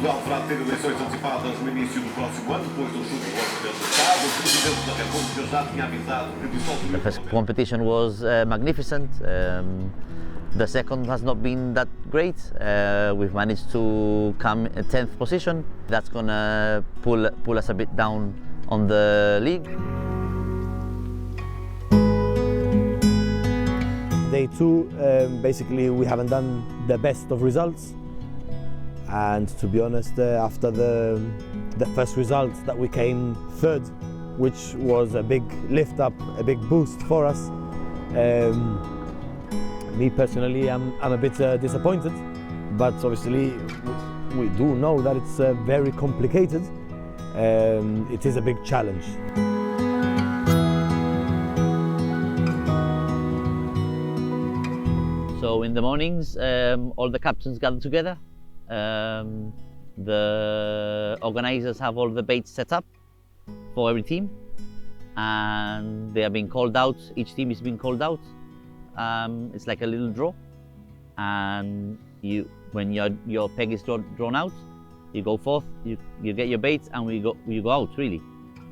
Portugal deverá ter eleições antecipadas no início do próximo ano, depois do chute do Orçamento do Estado. O Presidente da República já tinha avisado que dissolveria. The first competition was magnificent. The second has not been that great. We've managed to come in 10th position. That's gonna pull us a bit down on the league. Day two, basically we haven't done the best of results, and to be honest, after the first result that we came third, which was a big lift up, a big boost for us. Me personally, I'm a bit disappointed, but obviously we do know that it's very complicated. It is a big challenge. So in the mornings, all the captains gather together. The organizers have all the baits set up for every team, and they are being called out. Each team is being called out. It's like a little draw, and when your peg is drawn out, you go forth, you get your baits, and you go out really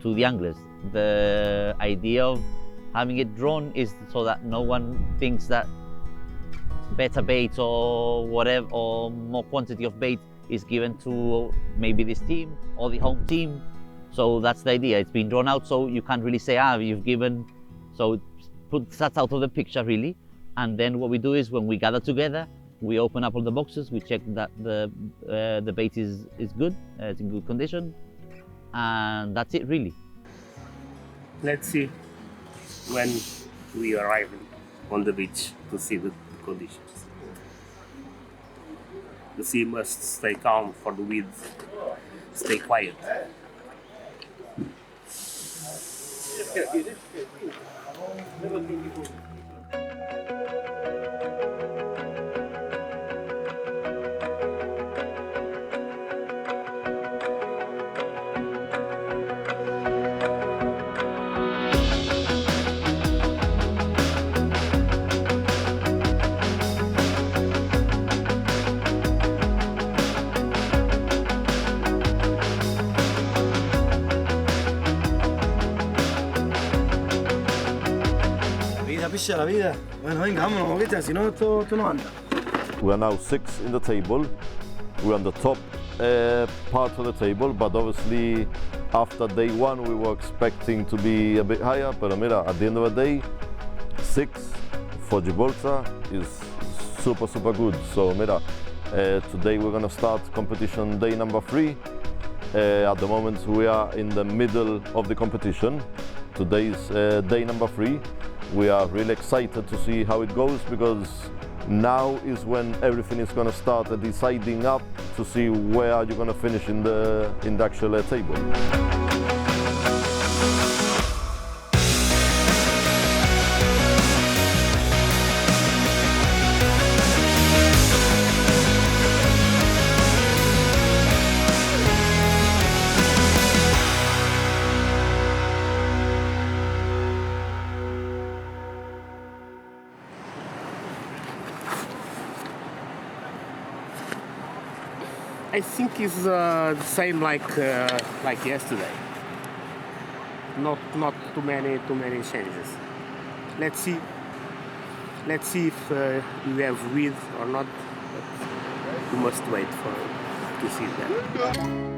to the anglers. The idea of having it drawn is so that no one thinks that better bait or whatever, or more quantity of bait is given to maybe this team or the home team. So that's the idea. It's been drawn out, so you can't really say, you've given. So it puts that out of the picture really. And then what we do is when we gather together, we open up all the boxes, we check that the bait is good, it's in good condition, and that's it really. Let's see when we arrive on the beach to see the conditions. The sea must stay calm for the weeds, stay quiet. La vida. Bueno, venga, vámonos, ¿viste? Si no, esto no anda. We are now 6 in the table. We're on the top part of the table, but obviously after day 1 we were expecting to be a bit higher, but mira, at the end of the day, 6 for Gibraltar is super good. So mira, today we're gonna start competition day number 3. At the moment we are in the middle of the competition. Today is day number 3. We are really excited to see how it goes, because now is when everything is going to start deciding up to see where you're going to finish in the actual table. I think it's the same like yesterday. Not too many changes. Let's see if we have weed or not. But we must wait to see that.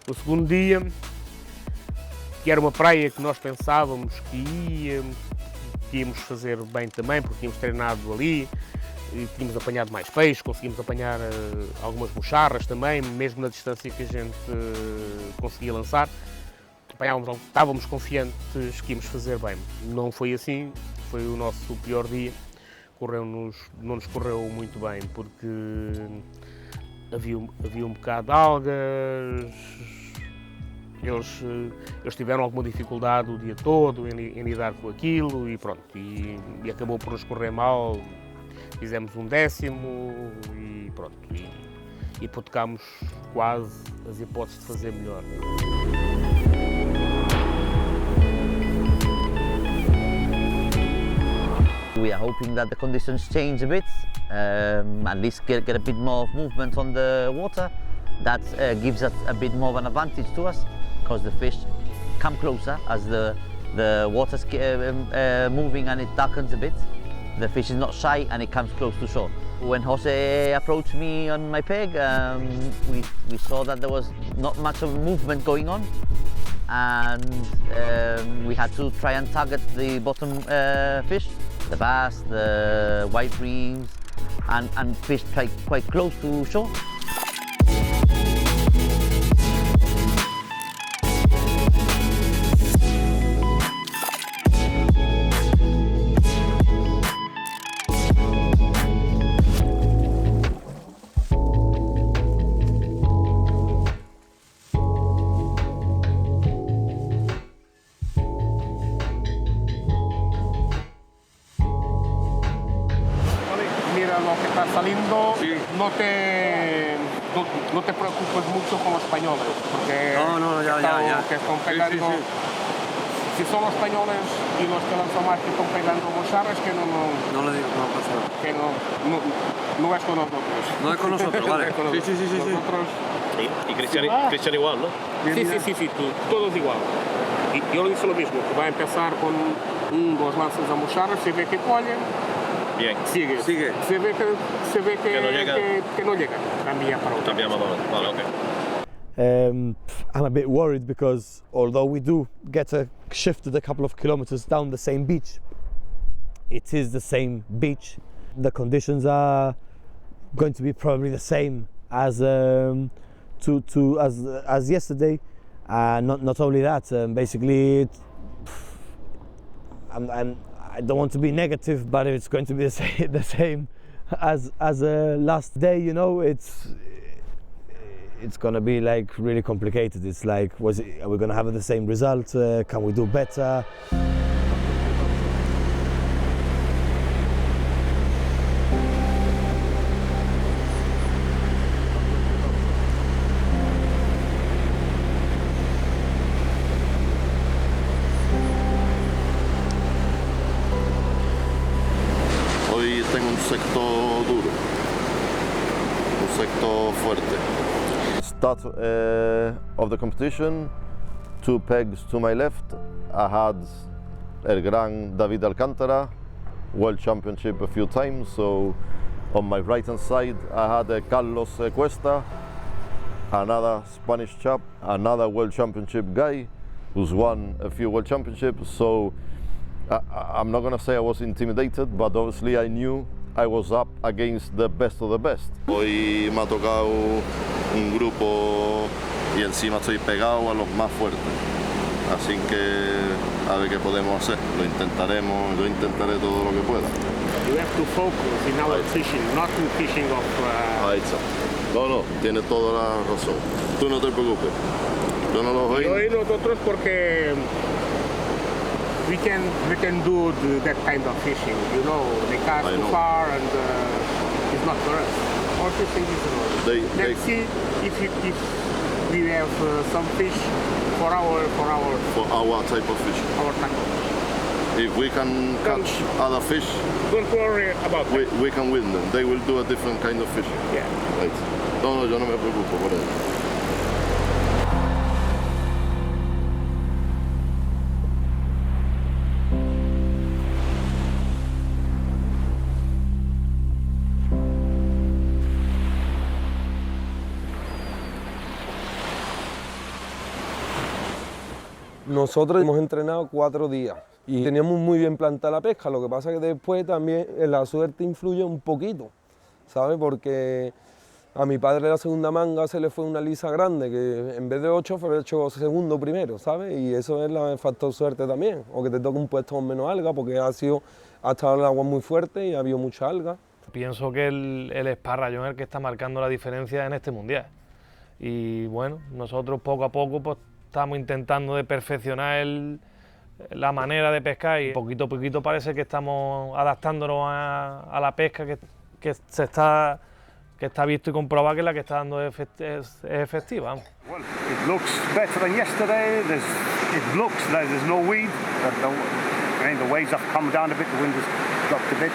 O segundo dia, que era uma praia que nós pensávamos que íamos fazer bem também, porque tínhamos treinado ali, e tínhamos apanhado mais peixe, conseguimos apanhar algumas mocharras também, mesmo na distância que a gente conseguia lançar. Estávamos confiantes que íamos fazer bem. Não foi assim, foi o nosso pior dia, não nos correu muito bem, porque havia um bocado de algas, eles tiveram alguma dificuldade o dia todo em lidar com aquilo e pronto, e acabou por nos correr mal, fizemos um 10º e pronto, e hipotecámos quase as hipóteses de fazer melhor. We are hoping that the conditions change a bit, at least get a bit more movement on the water. That gives us a bit more of an advantage to us, because the fish come closer as the water's moving and it darkens a bit. The fish is not shy and it comes close to shore. When Jose approached me on my peg, we saw that there was not much of movement going on, and we had to try and target the bottom fish, the bass, the white reams, and fish quite close to shore. Mira lo que está saliendo, Sí. no te preocupes mucho con los españoles, porque No, ya. que están pegando, Sí. si son los españoles y los que lanzan más que están pegando mocharras, que no No le digo, no pasa nada. que no es con nosotros. No es con nosotros, vale. Es con Sí. nosotros. Y Cristian igual, ¿no? Sí, todos igual. Y yo le hice lo mismo, que va a empezar con 2 lanzas a mocharras, se ve que collen, Bien. sigue. Se ve Que no llega. que no llega. Cambia para otro. Cambiamos vale, ok. I'm a bit worried because although we do get shifted a couple of kilometers down the same beach, it is the same beach. The conditions are going to be probably the same as as yesterday. Not only that, basically, I don't want to be negative, but it's going to be the same as last day. You know, it's going to be like really complicated. It's like, are we going to have the same result? Can we do better? Hoy tengo un secto duro, un secto fuerte. Start of the competition, 2 pegs to my left, I had El Gran David Alcántara, World Championship a few times, so on my right hand side I had Carlos Cuesta, another Spanish chap, another World Championship guy who's won a few World Championships, so I'm not going to say I was intimidated, but obviously I knew I was up against the best of the best. Hoy me ha tocado un grupo y encima estoy pegado a los más fuertes, así que a ver qué podemos hacer, yo intentaré todo lo que pueda. You have to focus in our fishing, not in fishing of... Ahí está. No, tiene toda la razón. Tú no te preocupes. Yo no lo Y hoy oí. nosotros porque we can do that kind of fishing, you know, they cast I too know. far and it's not for us. Our fishing is They- let's see if we have some fish for our For our type of fish. tackle. If we can catch other fish, Don't worry about that. we can win them. They will do a different kind of fish. Yeah. Right. No, yo no me preocupo por eso. Nosotros hemos entrenado 4 días y teníamos muy bien plantada la pesca, lo que pasa es que después también la suerte influye un poquito, ¿sabes? Porque a mi padre la segunda manga se le fue una lisa grande, que en vez de 8 fue hecho segundo primero, ¿sabes? Y eso es el factor suerte también, o que te toque un puesto con menos alga, porque ha estado el agua muy fuerte y ha habido mucha alga. Pienso que el esparrayón es el que está marcando la diferencia en este mundial. Y bueno, nosotros poco a poco pues, estamos intentando de perfeccionar la manera de pescar y poquito a poquito parece que estamos adaptándonos a la pesca que está visto y comprobado que es la que está dando es efectiva. Well, it looks better than yesterday. It looks like there's no weed. The waves have come down a bit, the wind has dropped a bit,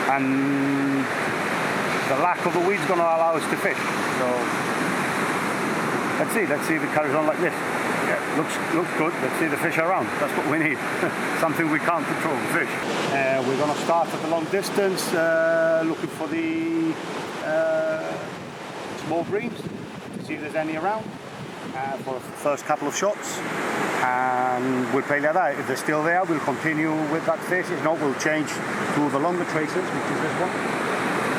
and the lack of the weed is going to allow us to fish. So let's see if it carries on like this. Yeah, looks good. Let's see the fish around. That's what we need. Something we can't control, fish. We're going to start at the long distance, looking for the small breams, see if there's any around for the first couple of shots, and we'll play like that. If they're still there, we'll continue with that fish. If not, we'll change to the longer traces, which is this one,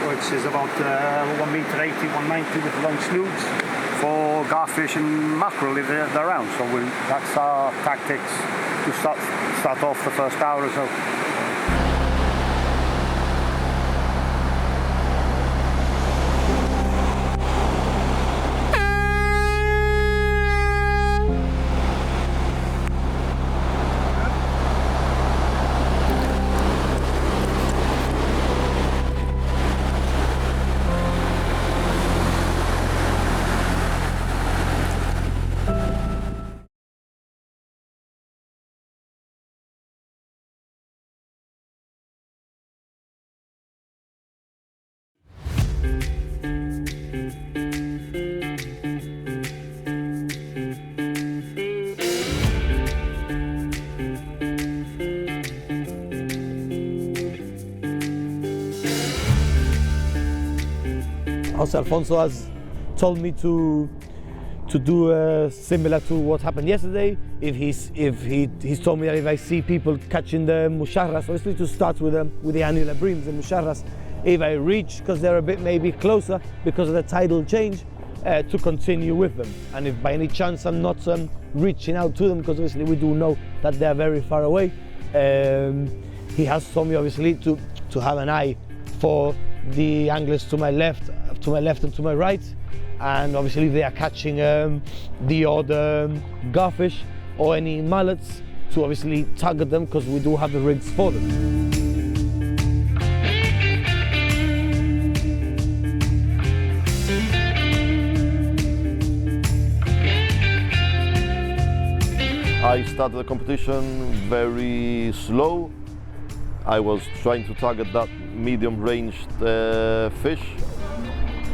which is about 1 meter 80, 190 with long snoods for garfish and mackerel if they're around. So that's our tactics to start off the first hour or so. Jose Alfonso has told me to do similar to what happened yesterday. He's told me that if I see people catching the musharras, obviously to start with the annular breams and musharras, if I reach, because they're a bit maybe closer because of the tidal change, to continue with them. And if by any chance I'm not reaching out to them, because obviously we do know that they're very far away, he has told me obviously to have an eye for the anglers to my left and to my right, and obviously if they are catching the odd garfish or any mullets, to obviously target them, because we do have the rigs for them. I started the competition very slow. I was trying to target that medium-ranged fish.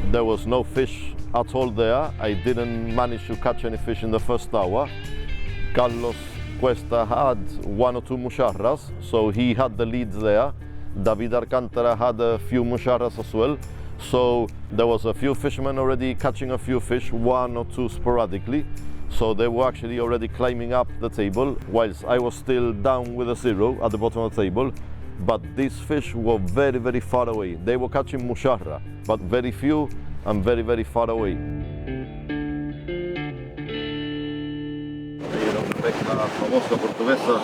There was no fish at all there. I didn't manage to catch any fish in the first hour. Carlos Cuesta had 1 or 2 musharras, so he had the lead there. David Alcantara had a few musharras as well. So there was a few fishermen already catching a few fish, 1 or 2 sporadically. So they were actually already climbing up the table, whilst I was still down with a 0 at the bottom of the table. But these fish were very, very far away. They were catching musharra, but very few and very, very far away. Una pesca famosa portuguesa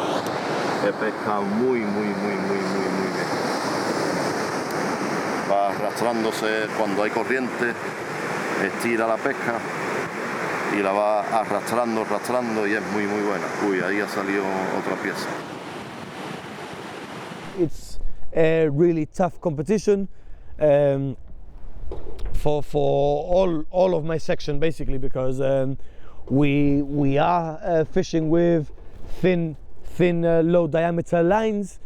que pesca muy bien. Va arrastrándose cuando hay corriente, estira la pesca y la va arrastrando y es muy buena. Uy, ahí ha salido otra pieza. It's a really tough competition for all of my section, basically, because we are fishing with thin low diameter lines,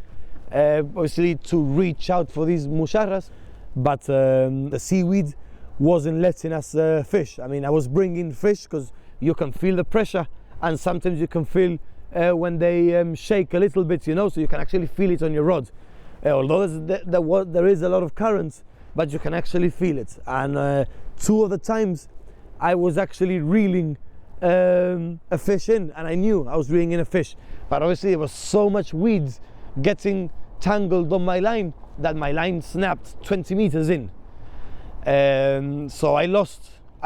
obviously to reach out for these musharras, but the seaweed wasn't letting us fish. I mean, I was bringing fish because you can feel the pressure, and sometimes you can feel when they shake a little bit, you know, so you can actually feel it on your rod. Although there is a lot of currents, but you can actually feel it. And 2 of the times I was actually reeling a fish in, and I knew I was reeling in a fish. But obviously there was so much weeds getting tangled on my line that my line snapped 20 meters in. So I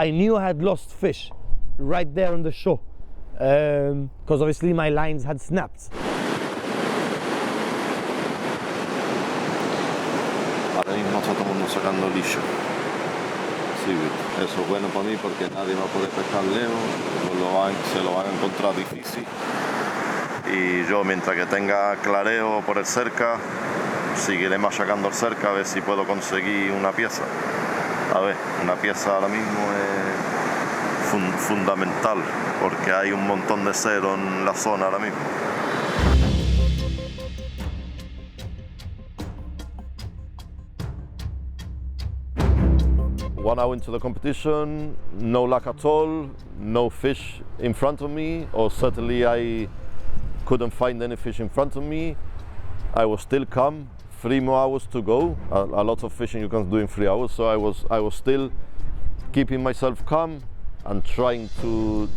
knew I had lost fish right there on the shore, because obviously my lines had snapped. Vale, ahora mismo está todo el mundo sacando lillo. Eso es bueno para mí porque nadie va a poder pescar lejos, se lo van a encontrar difícil. Y yo, mientras que tenga clareo por el cerca, seguiré machacando el cerca a ver si puedo conseguir una pieza. A ver, una pieza ahora mismo es fundamental porque hay un montón de cero en la zona ahora mismo. 1 hour into the competition, no luck at all, no fish in front of me, or certainly I couldn't find any fish in front of me. I was still calm, 3 more hours to go. A lot of fishing you can do in 3 hours, so I was still keeping myself calm and trying to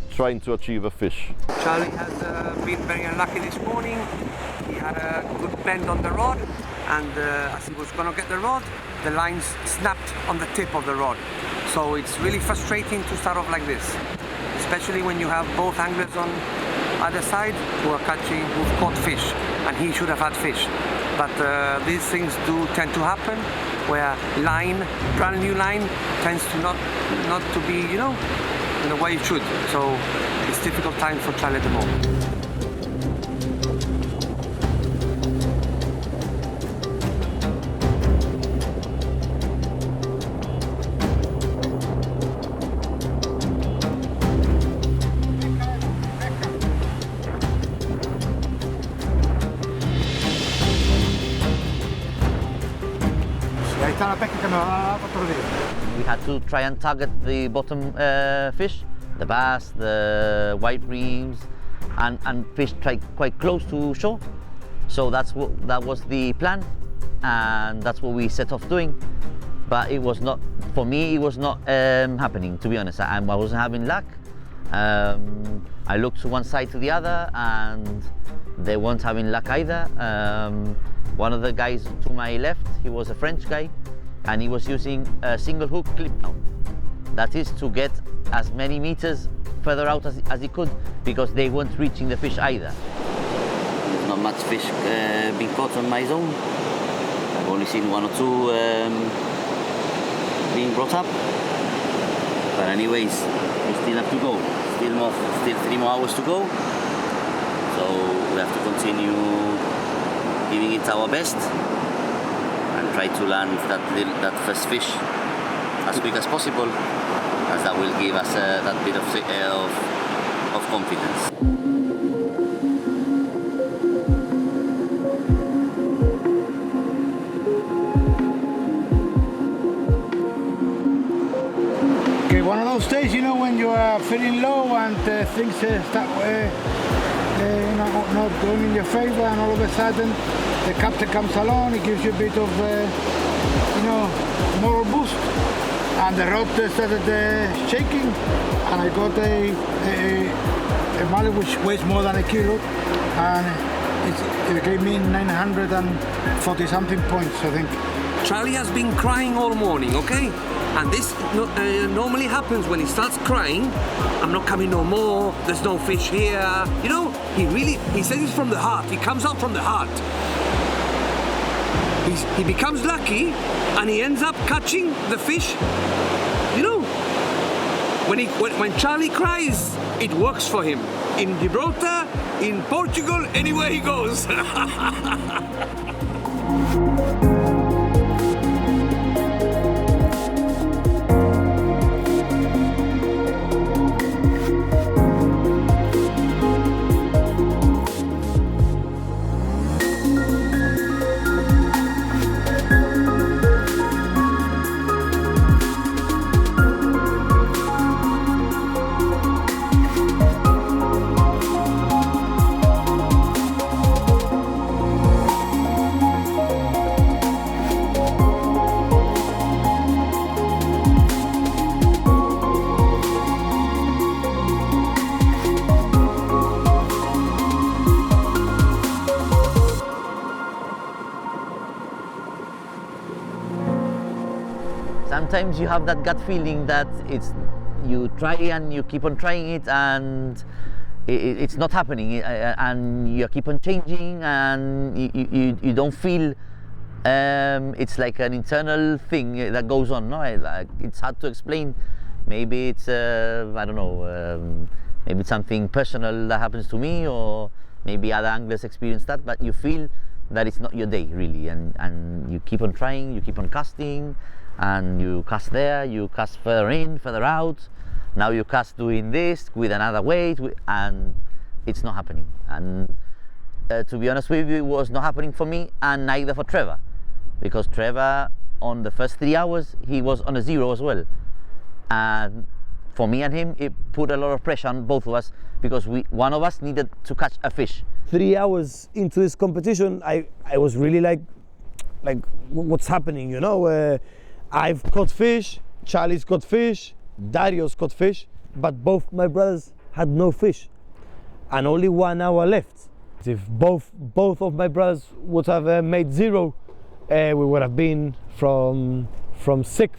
achieve a fish. Charlie has been very unlucky this morning. He had a good bend on the rod, and as he was going to get the rod, the lines snapped on the tip of the rod. So it's really frustrating to start off like this, especially when you have both anglers on either side who've caught fish, and he should have had fish. But these things do tend to happen, where brand new line tends to not to be, in the way it should. So it's difficult time for Charlie at the moment. We had to try and target the bottom fish, the bass, the white breams, and fish quite close to shore. So that was the plan, and that's what we set off doing. But it was not, for me, it was not happening, to be honest. I wasn't having luck. I looked to one side to the other, and they weren't having luck either. One of the guys to my left, he was a French guy, and he was using a single hook clip down. That is to get as many meters further out as he could, because they weren't reaching the fish either. There's not much fish being caught on my zone. I've only seen 1 or 2 being brought up. But anyways, we still have to go. Still 3 more hours to go. So we have to continue giving it our best and try to land that first fish as quick as possible, as that will give us that bit of confidence. Okay, one of those days, when you are feeling low and things start not going in your favor, and all of a sudden the captain comes along, he gives you a bit of moral boost, and the rod started shaking, and I got a mallet which weighs more than 1 kilo, and it gave me 940 something points, I think. Charlie has been crying all morning, okay? And this normally happens when he starts crying. I'm not coming no more, there's no fish here. He says it's from the heart. He comes out from the heart. He becomes lucky and he ends up catching the fish. When Charlie cries, it works for him. In Gibraltar, in Portugal, anywhere he goes. Sometimes you have that gut feeling that you try and you keep on trying it and it's not happening, and you keep on changing and you don't feel It's like an internal thing that goes on. No, it's hard to explain. Maybe it's I don't know. Maybe it's something personal that happens to me, or maybe other anglers experience that. But you feel that it's not your day really, and you keep on trying, you keep on casting, and you cast there, you cast further in, further out. Now you cast doing this with another weight, and it's not happening. And to be honest with you, it was not happening for me, and neither for Trevor, because Trevor on the first 3 hours he was on a 0 as well. And for me and him, it put a lot of pressure on both of us, because one of us needed to catch a fish. 3 hours into this competition, I was really like what's happening, you know? I've caught fish, Charlie's caught fish, Dario's caught fish, but both my brothers had no fish, and only 1 hour left. If both of my brothers would have made 0, we would have been from 6th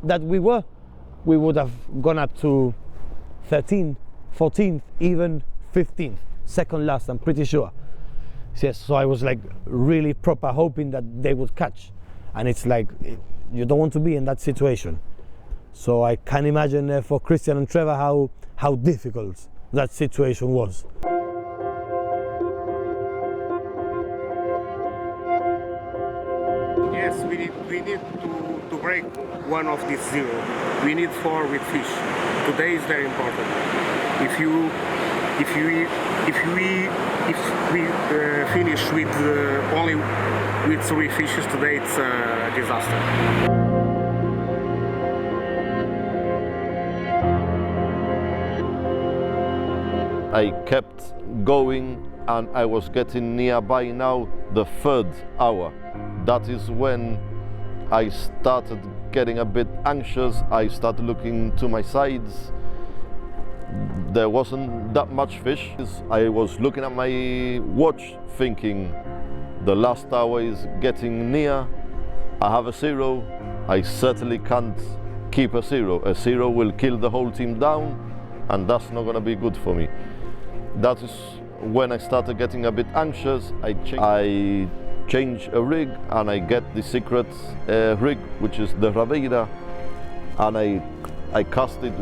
that we would have gone up to 13th, 14th, even 15th, second last, I'm pretty sure. Yes, so I was like really proper hoping that they would catch, and it's like you don't want to be in that situation. So I can imagine for Christian and Trevor how difficult that situation was. Yes, we need to break one of these 0. We need 4 with fish. Today is very important. If we finish with only with 3 fishes today, it's a disaster. I kept going, and I was getting nearby now the 3rd hour. That is when I started getting a bit anxious. I started looking to my sides. There wasn't that much fish. I was looking at my watch thinking the last hour is getting near. I have a 0. I certainly can't keep a 0. A 0 will kill the whole team down, and that's not going to be good for me. That is when I started getting a bit anxious. I change a rig, and I get the secret rig, which is the Rabeira, and I cast it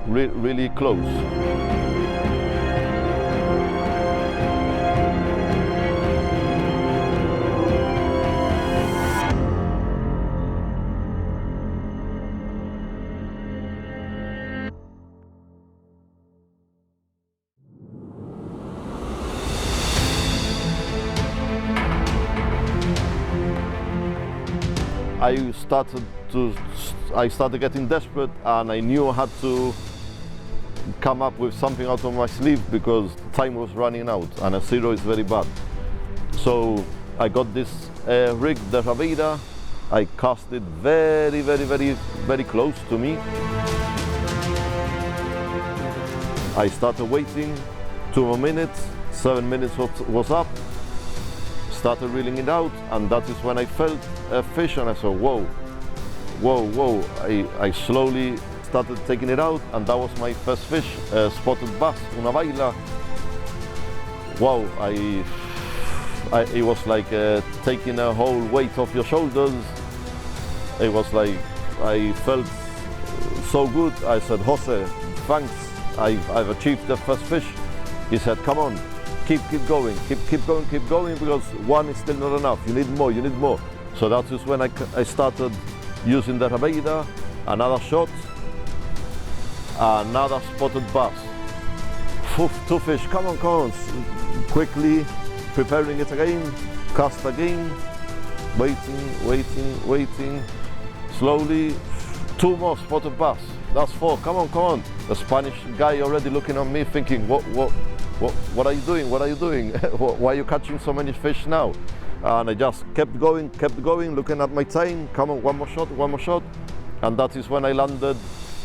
really close. I started getting desperate, and I knew I had to come up with something out of my sleeve, because time was running out and a 0 is very bad. So I got this rig, the Rabeira. I cast it very close to me. I started waiting 2 more minutes, 7 minutes was up. Started reeling it out, and that is when I felt a fish, and I said, whoa. I slowly started taking it out, and that was my first fish, spotted bass, una baila. Wow, it was like taking a whole weight off your shoulders. It was like, I felt so good. I said, Jose, thanks, I've achieved the first fish. He said, come on. Keep going, keep going, because 1 is still not enough. You need more. So that is when I started using the Rabeira, another shot, another spotted bass. 2 fish, come on. Quickly preparing it again, cast again, waiting. Slowly, 2 more spotted bass. That's 4, come on. The Spanish guy already looking at me thinking, what are you doing? Why are you catching so many fish now? And I just kept going, looking at my time. Come on, one more shot. And that is when I landed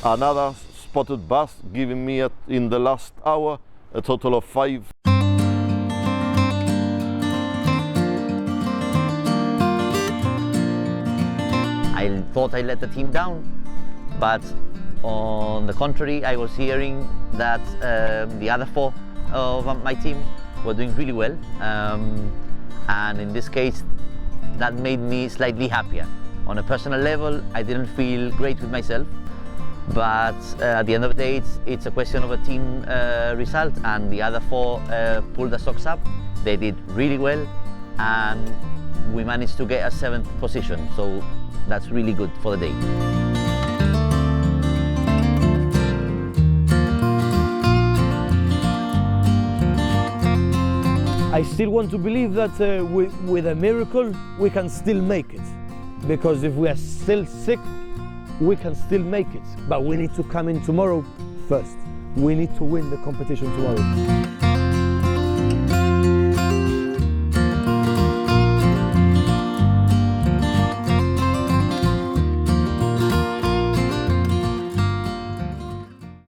another spotted bass, giving me in the last hour a total of 5. I thought I let the team down, but on the contrary, I was hearing that the other 4 of my team were doing really well. and in this case that made me slightly happier. On a personal level, I didn't feel great with myself, but at the end of the day it's a question of a team result, and the other 4 pulled the socks up. They did really well, and we managed to get a 7th position, so that's really good for the day. I still want to believe that with a miracle we can still make it, because if we are still sick we can still make it, but we need to come in tomorrow first. We need to win the competition tomorrow.